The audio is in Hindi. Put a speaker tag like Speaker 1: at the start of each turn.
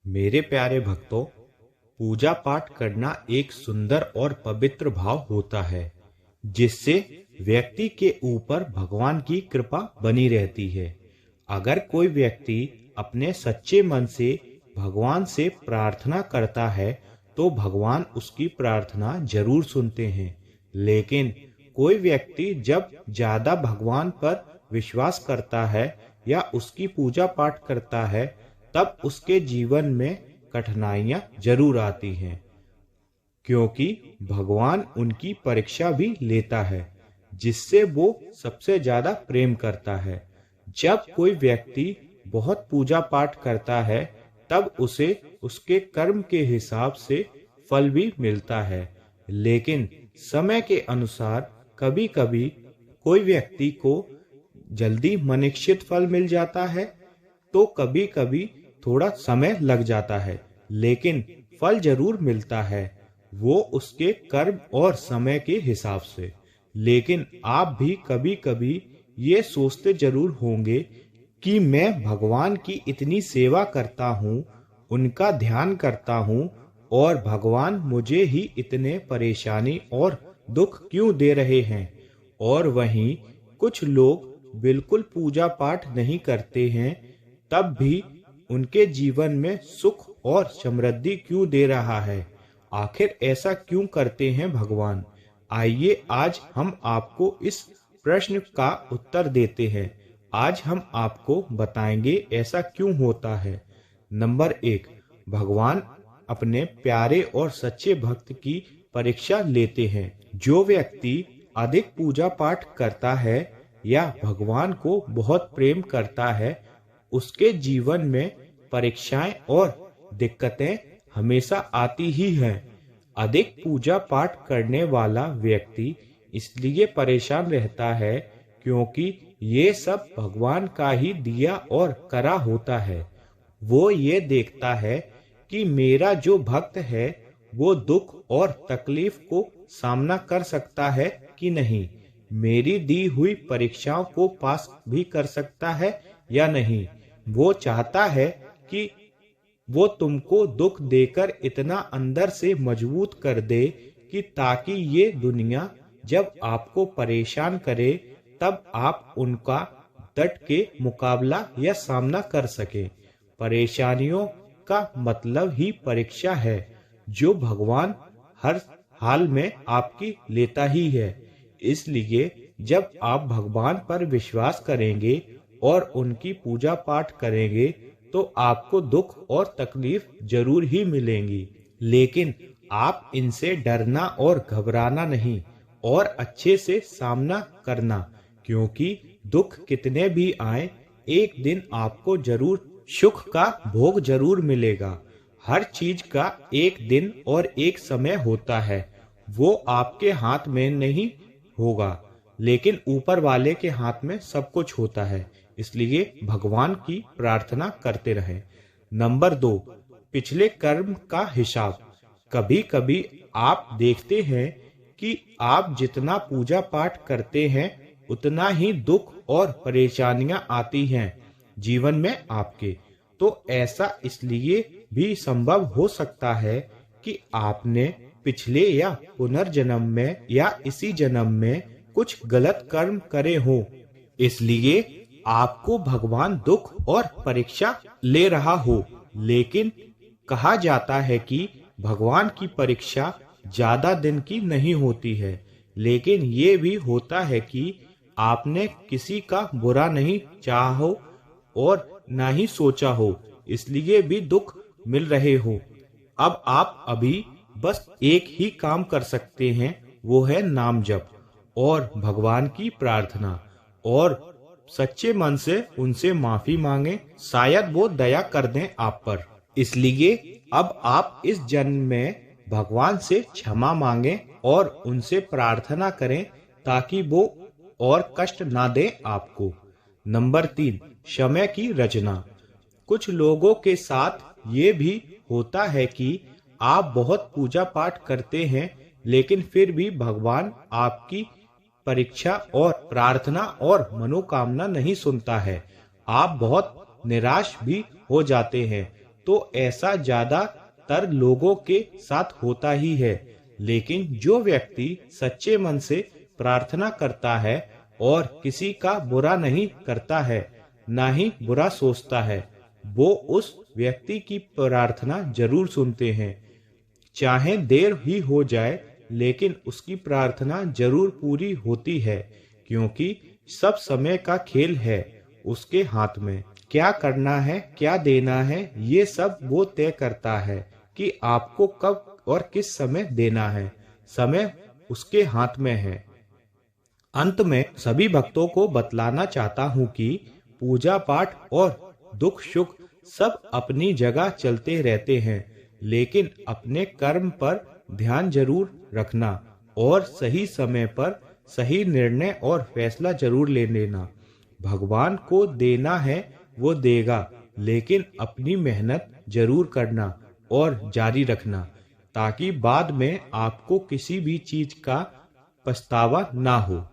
Speaker 1: मेरे प्यारे भक्तों, पूजा पाठ करना एक सुंदर और पवित्र भाव होता है जिससे व्यक्ति के ऊपर भगवान की कृपा बनी रहती है। अगर कोई व्यक्ति अपने सच्चे मन से भगवान से प्रार्थना करता है तो भगवान उसकी प्रार्थना जरूर सुनते हैं। लेकिन कोई व्यक्ति जब ज्यादा भगवान पर विश्वास करता है या उसकी पूजा पाठ करता है तब उसके जीवन में कठिनाइयां जरूर आती हैं, क्योंकि भगवान उनकी परीक्षा भी लेता है जिससे वो सबसे ज्यादा प्रेम करता है। जब कोई व्यक्ति बहुत पूजा पाठ करता है तब उसे उसके कर्म के हिसाब से फल भी मिलता है। लेकिन समय के अनुसार कभी कभी कोई व्यक्ति को जल्दी मनीक्षित फल मिल जाता है तो कभी कभी थोड़ा समय लग जाता है, लेकिन फल जरूर मिलता है, वो उसके कर्म और समय के हिसाब से। लेकिन आप भी कभी कभी ये सोचते जरूर होंगे कि मैं भगवान की इतनी सेवा करता हूँ, उनका ध्यान करता हूँ और भगवान मुझे ही इतने परेशानी और दुख क्यों दे रहे हैं। और वहीं कुछ लोग बिल्कुल पूजा पाठ नहीं करते हैं तब भी उनके जीवन में सुख और समृद्धि क्यों दे रहा है। आखिर ऐसा क्यों करते हैं भगवान? आइए आज हम आपको इस प्रश्न का उत्तर देते हैं। आज हम आपको बताएंगे ऐसा क्यों होता है। नंबर 1, भगवान अपने प्यारे और सच्चे भक्त की परीक्षा लेते हैं। जो व्यक्ति अधिक पूजा पाठ करता है या भगवान को बहुत प्रेम करता है उसके जीवन में परीक्षाएं और दिक्कतें हमेशा आती ही हैं। अधिक पूजा पाठ करने वाला व्यक्ति इसलिए परेशान रहता है क्योंकि ये सब भगवान का ही दिया और करा होता है। वो ये देखता है कि मेरा जो भक्त है वो दुख और तकलीफ को सामना कर सकता है कि नहीं, मेरी दी हुई परीक्षाओं को पास भी कर सकता है या नहीं। वो चाहता है कि वो तुमको दुख देकर इतना अंदर से मजबूत कर दे कि ताकि ये दुनिया जब आपको परेशान करे तब आप उनका डट के मुकाबला या सामना कर सके। परेशानियों का मतलब ही परीक्षा है जो भगवान हर हाल में आपकी लेता ही है। इसलिए जब आप भगवान पर विश्वास करेंगे और उनकी पूजा पाठ करेंगे तो आपको दुख और तकलीफ जरूर ही मिलेंगी, लेकिन आप इनसे डरना और घबराना नहीं और अच्छे से सामना करना, क्योंकि दुख कितने भी आए एक दिन आपको जरूर सुख का भोग जरूर मिलेगा। हर चीज का एक दिन और एक समय होता है, वो आपके हाथ में नहीं होगा, लेकिन ऊपर वाले के हाथ में सब कुछ होता है। इसलिए भगवान की प्रार्थना करते रहें। नंबर 2, पिछले कर्म का हिसाब। कभी कभी आप देखते हैं कि आप जितना पूजा पाठ करते हैं उतना ही दुख और परेशानियां आती हैं जीवन में आपके। तो ऐसा इसलिए भी संभव हो सकता है कि आपने पिछले या पुनर्जन्म में या इसी जन्म में कुछ गलत कर्म करे हो, इसलिए आपको भगवान दुख और परीक्षा ले रहा हो। लेकिन कहा जाता है कि भगवान की परीक्षा ज्यादा दिन की नहीं होती है, लेकिन ये भी होता है कि आपने किसी का बुरा नहीं चाहा हो और ना ही सोचा हो, इसलिए भी दुख मिल रहे हो। अब आप अभी बस एक ही काम कर सकते हैं, वो है नाम जप और भगवान की प्रार्थना, और सच्चे मन से उनसे माफी मांगे, शायद वो दया कर दें आप पर। इसलिए अब आप इस जन्म में भगवान से क्षमा मांगे और उनसे प्रार्थना करें ताकि वो और कष्ट ना दे आपको। नंबर 3, समय की रचना। कुछ लोगों के साथ ये भी होता है कि आप बहुत पूजा पाठ करते हैं लेकिन फिर भी भगवान आपकी परीक्षा और प्रार्थना और मनोकामना नहीं सुनता है। आप बहुत निराश भी हो जाते हैं। तो ऐसा ज्यादातर लोगों के साथ होता ही है। लेकिन जो व्यक्ति सच्चे मन से प्रार्थना करता है और किसी का बुरा नहीं करता है, ना ही बुरा सोचता है, वो उस व्यक्ति की प्रार्थना जरूर सुनते हैं। चाहे देर ही हो जाए, लेकिन उसकी प्रार्थना जरूर पूरी होती है, क्योंकि सब समय का खेल है उसके हाथ में। क्या करना है, क्या देना है, ये सब वो तय करता है कि आपको कब और किस समय देना है। समय उसके हाथ में है। अंत में सभी भक्तों को बतलाना चाहता हूँ कि पूजा पाठ और दुख सुख सब अपनी जगह चलते रहते हैं, लेकिन अपने कर्म पर ध्यान जरूर रखना और सही समय पर सही निर्णय और फैसला जरूर ले लेना। भगवान को देना है वो देगा, लेकिन अपनी मेहनत जरूर करना और जारी रखना, ताकि बाद में आपको किसी भी चीज का पछतावा ना हो।